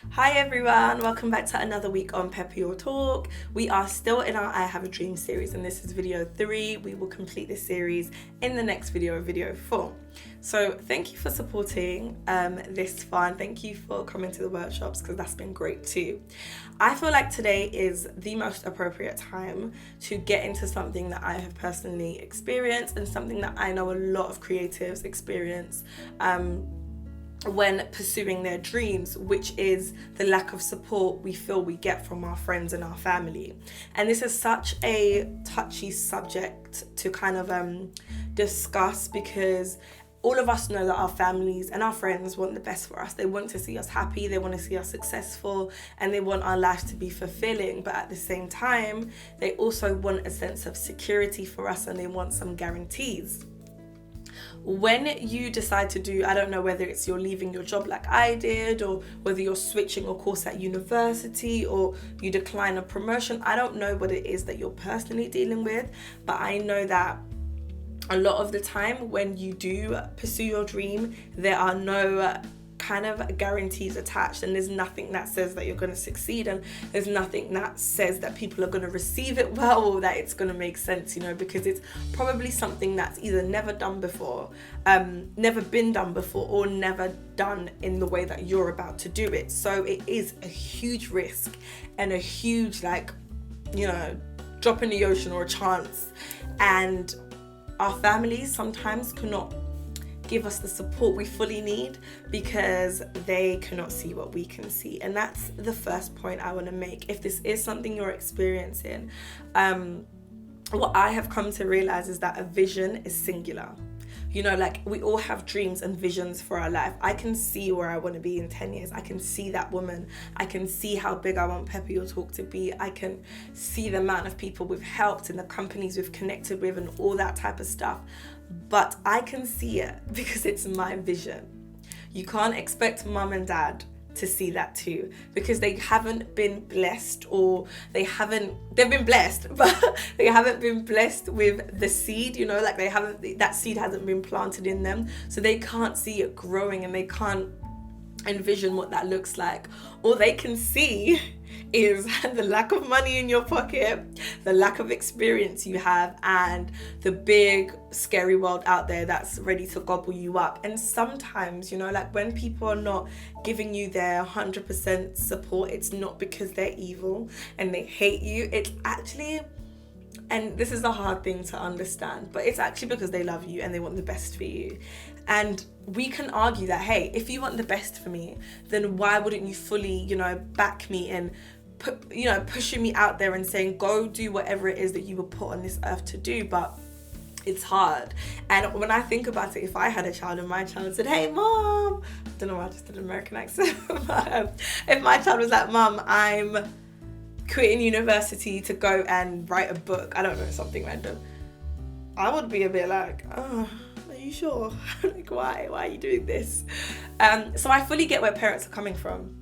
Hi everyone, welcome back to another week on Your Talk. We are still in our I Have a Dream series and this is video 3. We will complete this series in the next video 4. So thank you for supporting this fun. Thank you for coming to the workshops because that's been great too. I feel like today is the most appropriate time to get into something that I have personally experienced and something that I know a lot of creatives experience when pursuing their dreams, which is the lack of support we feel we get from our friends and our family. And this is such a touchy subject to kind of discuss because all of us know that our families and our friends want the best for us. They want to see us happy, they want to see us successful, and they want our lives to be fulfilling. But at the same time, they also want a sense of security for us and they want some guarantees. When you decide to do, I don't know whether it's you're leaving your job like I did, or whether you're switching a course at university, or you decline a promotion, I don't know what it is that you're personally dealing with, but I know that a lot of the time when you do pursue your dream, there are no kind of guarantees attached, and there's nothing that says that you're going to succeed, and there's nothing that says that people are going to receive it well or that it's going to make sense, because it's probably something that's either never done before, never been done before, or never done in the way that you're about to do it. So it is a huge risk and a huge drop in the ocean or a chance, and our families sometimes cannot give us the support we fully need because they cannot see what we can see. And that's the first point I want to make. If this is something you're experiencing, what I have come to realize is that a vision is singular. We all have dreams and visions for our life. I can see where I want to be in 10 years. I can see that woman. I can see how big I want Your Talk to be. I can see the amount of people we've helped and the companies we've connected with and all that type of stuff. But I can see it because it's my vision. You can't expect mum and dad to see that too because they haven't been blessed, or they've been blessed, but they haven't been blessed with the seed, that seed hasn't been planted in them, so they can't see it growing and they can't envision what that looks like. All they can see is the lack of money in your pocket, the lack of experience you have, and the big scary world out there that's ready to gobble you up. And sometimes, when people are not giving you their 100% support, it's not because they're evil and they hate you. It's actually, and this is a hard thing to understand, but it's actually because they love you and they want the best for you. And we can argue that, hey, if you want the best for me, then why wouldn't you fully, back me and pushing me out there and saying, go do whatever it is that you were put on this earth to do. But it's hard. And when I think about it, if I had a child and my child said, hey mom, I don't know why I just did an American accent, but if my child was like, mom, I'm quitting university to go and write a book, I don't know, something random, I would be a bit like, oh, are you sure? Why are you doing this? So I fully get where parents are coming from.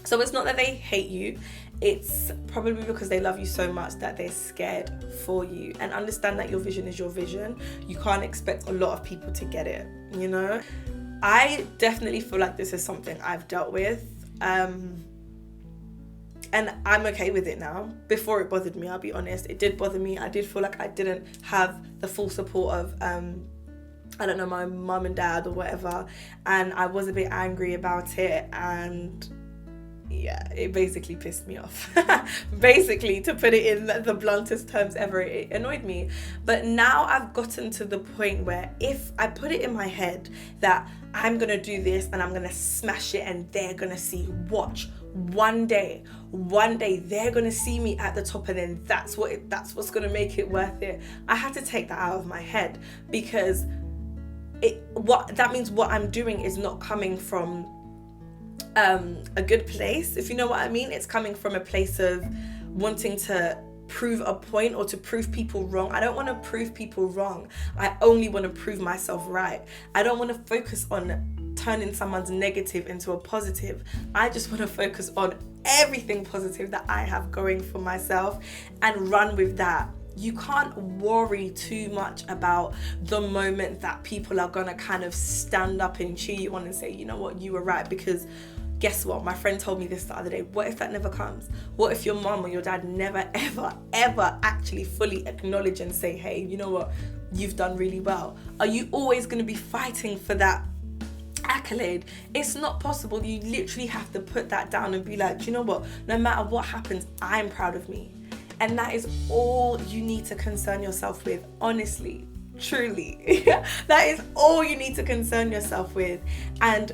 So it's not that they hate you, it's probably because they love you so much that they're scared for you. And understand that your vision is your vision. You can't expect a lot of people to get it, I definitely feel like this is something I've dealt with. And I'm okay with it now. Before it bothered me, I'll be honest. It did bother me. I did feel like I didn't have the full support of, my mum and dad or whatever. And I was a bit angry about it. And yeah, it basically pissed me off. Basically, to put it in the bluntest terms ever, it annoyed me. But now I've gotten to the point where if I put it in my head that I'm going to do this and I'm going to smash it and they're going to see, watch, one day they're going to see me at the top, and then that's what's going to make it worth it. I had to take that out of my head because that means what I'm doing is not coming from a good place, if you know what I mean. It's coming from a place of wanting to prove a point or to prove people wrong. I don't want to prove people wrong. I only want to prove myself right. I don't want to focus on turning someone's negative into a positive. I just want to focus on everything positive that I have going for myself and run with that. You can't worry too much about the moment that people are going to kind of stand up and cheer you on and say, you know what, you were right, because guess what? My friend told me this the other day. What if that never comes? What if your mom or your dad never, ever, ever actually fully acknowledge and say, hey, you know what? You've done really well. Are you always going to be fighting for that accolade? It's not possible. You literally have to put that down and be like, you know what? No matter what happens, I'm proud of me. And that is all you need to concern yourself with, honestly, truly. That is all you need to concern yourself with. And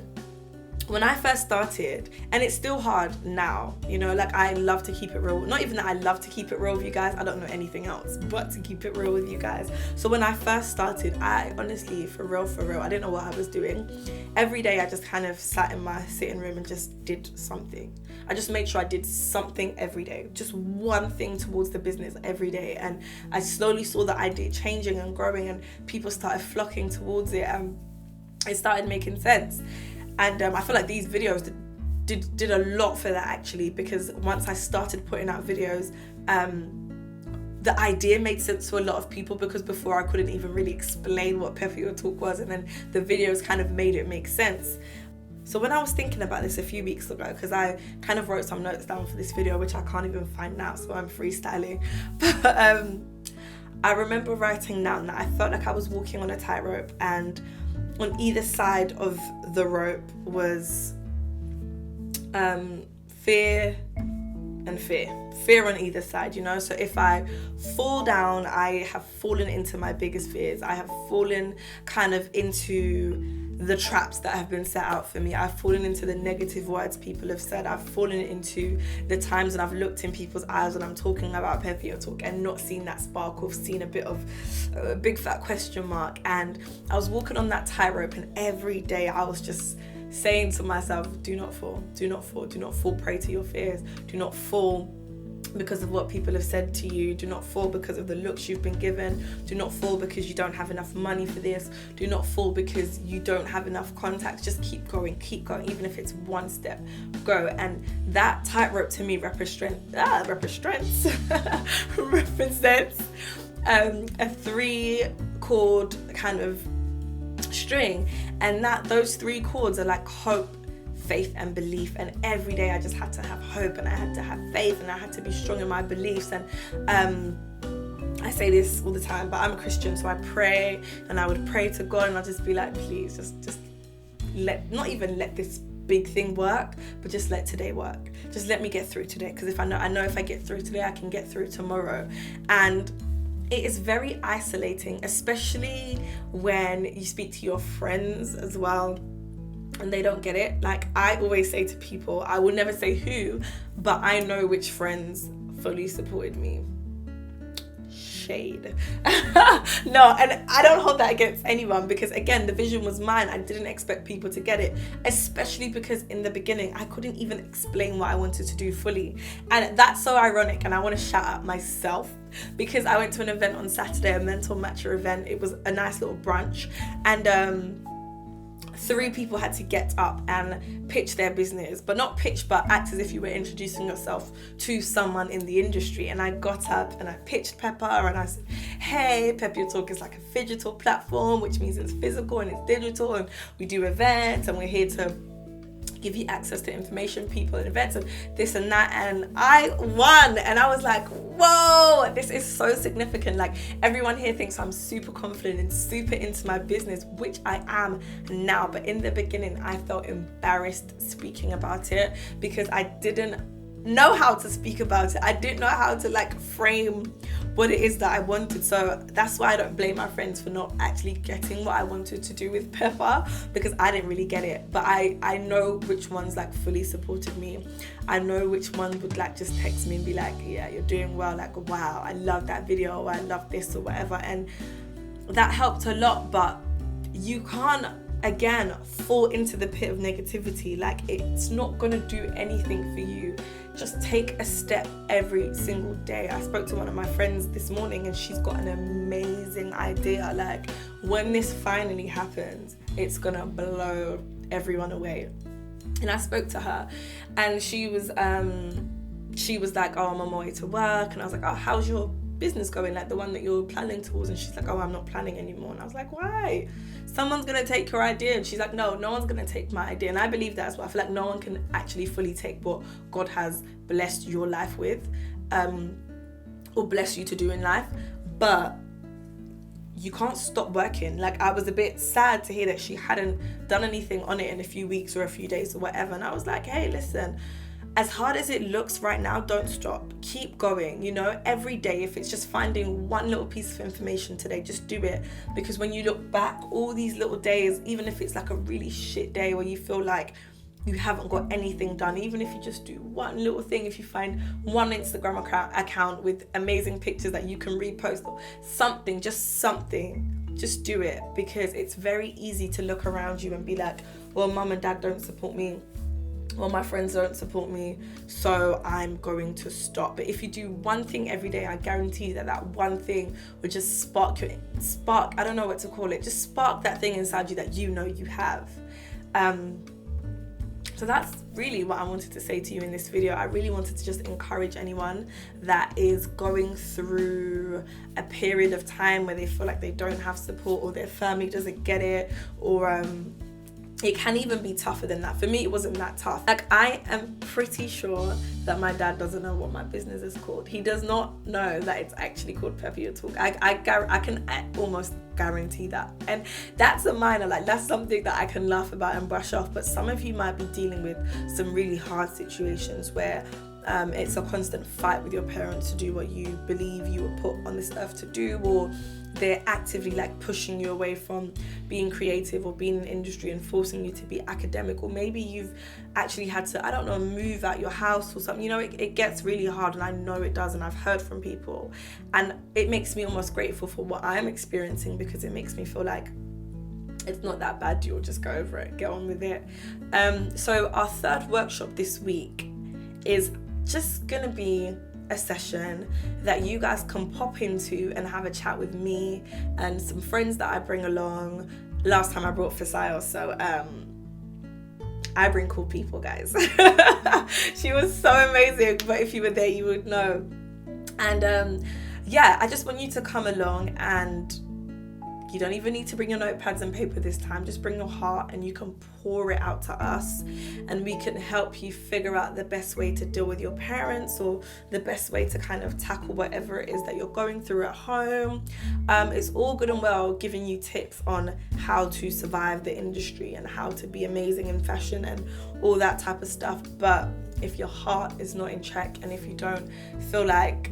when I first started, and it's still hard now, you know, like I love to keep it real. Not even that I love to keep it real with you guys. I don't know anything else but to keep it real with you guys. So when I first started, I honestly, for real, I didn't know what I was doing. Every day I just kind of sat in my sitting room and just did something. I just made sure I did something every day. Just one thing towards the business every day. And I slowly saw the idea changing and growing, and people started flocking towards it, and it started making sense. And I feel like these videos did a lot for that, actually, because once I started putting out videos, the idea made sense to a lot of people, because before I couldn't even really explain what Pepper Your Talk was, and then the videos kind of made it make sense. So when I was thinking about this a few weeks ago, because I kind of wrote some notes down for this video, which I can't even find now, so I'm freestyling. But I remember writing down that I felt like I was walking on a tightrope, and on either side of the rope was fear and fear on either side, you know. So if I fall down, I have fallen into my biggest fears. I have fallen kind of into the traps that have been set out for me. I've fallen into the negative words people have said. I've fallen into the times when I've looked in people's eyes when I'm talking about Pepper Your Talk and not seen that sparkle, seen a bit of a big fat question mark. And I was walking on that tightrope, and every day I was just saying to myself, do not fall, do not fall, do not fall prey to your fears, do not fall because of what people have said to you, do not fall because of the looks you've been given, do not fall because you don't have enough money for this, do not fall because you don't have enough contacts. Just keep going, even if it's one step, go. And that tightrope to me represents a 3-chord kind of string, and those 3 chords are like hope, faith and belief. And every day I just had to have hope, and I had to have faith, and I had to be strong in my beliefs. And I say this all the time, but I'm a Christian, so I pray, and I would pray to God, and I'd just be like, please just not even let this big thing work, but just let today work. Just let me get through today, because if I know if I get through today, I can get through tomorrow. And it is very isolating, especially when you speak to your friends as well and they don't get it. Like I always say to people, I will never say who, but I know which friends fully supported me. Shade. No, and I don't hold that against anyone, because again, the vision was mine. I didn't expect people to get it, especially because in the beginning I couldn't even explain what I wanted to do fully. And that's so ironic, and I want to shout out myself, because I went to an event on Saturday, a mental matcher event. It was a nice little brunch, and 3 people had to get up and pitch their business, but not pitch, but act as if you were introducing yourself to someone in the industry. And I got up and I pitched Pepper, and I said, hey, Pepper Your Talk is like a digital platform, which means it's physical and it's digital, and we do events, and we're here to give you access to information, people, and events, and this and that. And I won, and I was like, whoa, this is so significant. Like everyone here thinks I'm super confident and super into my business, which I am now, but in the beginning I felt embarrassed speaking about it, because I didn't know how to speak about it. I didn't know how to like frame what it is that I wanted. So that's why I don't blame my friends for not actually getting what I wanted to do with Pepper, because I didn't really get it. But I know which ones like fully supported me. I know which ones would like just text me and be like, yeah, you're doing well, like wow, I love that video, or I love this, or whatever. And that helped a lot. But you can't again fall into the pit of negativity. Like it's not gonna do anything for you. Just take a step every single day. I spoke to one of my friends this morning, and she's got an amazing idea. Like when this finally happens, it's gonna blow everyone away. And I spoke to her, and she was like, oh, I'm on my way to work. And I was like, oh, how's your business going, like the one that you're planning towards? And she's like, oh, I'm not planning anymore. And I was like, why? someone's gonna take your idea. And she's like, no one's gonna take my idea. And I believe that as well. I feel like no one can actually fully take what God has blessed your life with, or bless you to do in life, but you can't stop working. Like, I was a bit sad to hear that she hadn't done anything on it in a few weeks or a few days or whatever. And I was like, hey, listen, as hard as it looks right now, don't stop. Keep going, you know, every day. If it's just finding one little piece of information today, just do it. Because when you look back, all these little days, even if it's like a really shit day where you feel like you haven't got anything done, even if you just do one little thing, if you find one Instagram account with amazing pictures that you can repost, or something, just do it. Because it's very easy to look around you and be like, well, mum and dad don't support me, well, my friends don't support me, so I'm going to stop. But if you do one thing every day, I guarantee you that one thing will just spark, I don't know what to call it, just spark that thing inside you that you know you have. So that's really what I wanted to say to you in this video. I really wanted to just encourage anyone that is going through a period of time where they feel like they don't have support, or their family doesn't get it, or it can even be tougher than that. For me, it wasn't that tough. Like, I am pretty sure that my dad doesn't know what my business is called. He does not know that it's actually called Pepper Your Talk. I can almost guarantee that. And that's a minor, like, that's something that I can laugh about and brush off. But some of you might be dealing with some really hard situations where it's a constant fight with your parents to do what you believe you were put on this earth to do, or they're actively like pushing you away from being creative or being in industry and forcing you to be academic, or maybe you've actually had to, I don't know, move out your house or something. You know, it gets really hard, and I know it does, and I've heard from people, and it makes me almost grateful for what I'm experiencing, because it makes me feel like it's not that bad. You'll just go over it, get on with it. So our third workshop this week is just gonna be a session that you guys can pop into and have a chat with me and some friends that I bring along. Last time I brought Fasayo, so I bring cool people, guys. She was so amazing, but if you were there you would know. And yeah, I just want you to come along, and you don't even need to bring your notepads and paper this time. Just bring your heart, and you can pour it out to us, and we can help you figure out the best way to deal with your parents, or the best way to kind of tackle whatever it is that you're going through at home. It's all good and well giving you tips on how to survive the industry and how to be amazing in fashion and all that type of stuff. But if your heart is not in check, and if you don't feel like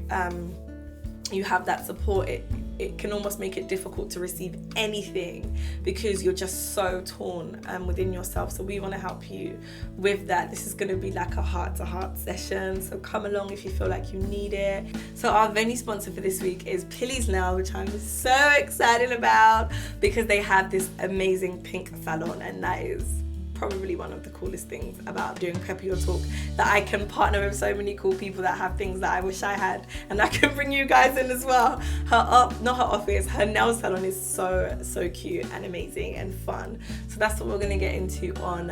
you have that support, it can almost make it difficult to receive anything, because you're just so torn within yourself. So we want to help you with that. This is going to be like a heart-to-heart session, so come along if you feel like you need it. So our venue sponsor for this week is Pilly's Nail, which I'm so excited about, because they have this amazing pink salon, and that is probably one of the coolest things about doing Pepper Your Talk, that I can partner with so many cool people that have things that I wish I had, and I can bring you guys in as well. Her nail salon is so cute and amazing and fun. So that's what we're going to get into on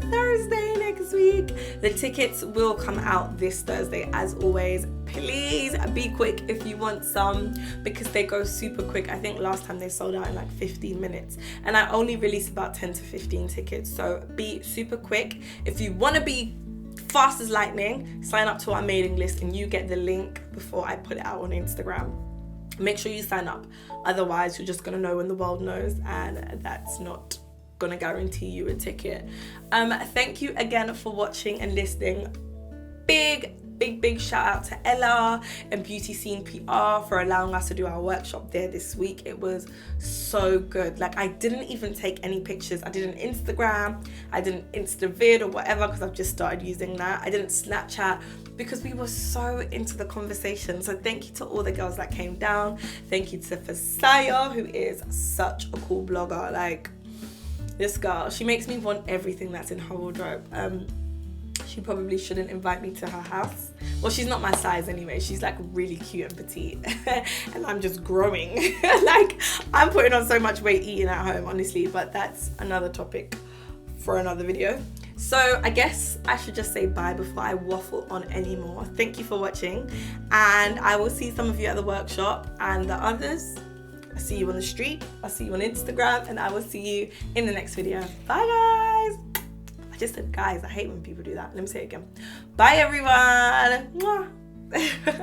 Thursday next week. The tickets will come out this Thursday as always. Please be quick if you want some, because they go super quick. I think last time they sold out in like 15 minutes, and I only release about 10 to 15 tickets, so be super quick. If you want to be fast as lightning, sign up to our mailing list, and you get the link before I put it out on Instagram. Make sure you sign up, otherwise you're just going to know when the world knows, and that's not going to guarantee you a ticket. Thank you again for watching and listening. Big shout out to Ella and Beauty Scene PR for allowing us to do our workshop there this week. It was so good. Like, I didn't even take any pictures. I did an Instagram, I did an Insta-vid or whatever, because I've just started using that. I didn't Snapchat, because we were so into the conversation. So thank you to all the girls that came down. Thank you to Fasayo, who is such a cool blogger. Like, this girl, she makes me want everything that's in her wardrobe. She probably shouldn't invite me to her house. Well, she's not my size anyway. She's like really cute and petite, and I'm just growing. Like, I'm putting on so much weight eating at home, honestly, but that's another topic for another video. So I guess I should just say bye before I waffle on anymore. Thank you for watching, and I will see some of you at the workshop, and the others, I see you on the street, I'll see you on Instagram, and I will see you in the next video. Bye guys. I just said guys, I hate when people do that. Let me say it again. Bye everyone. Mwah.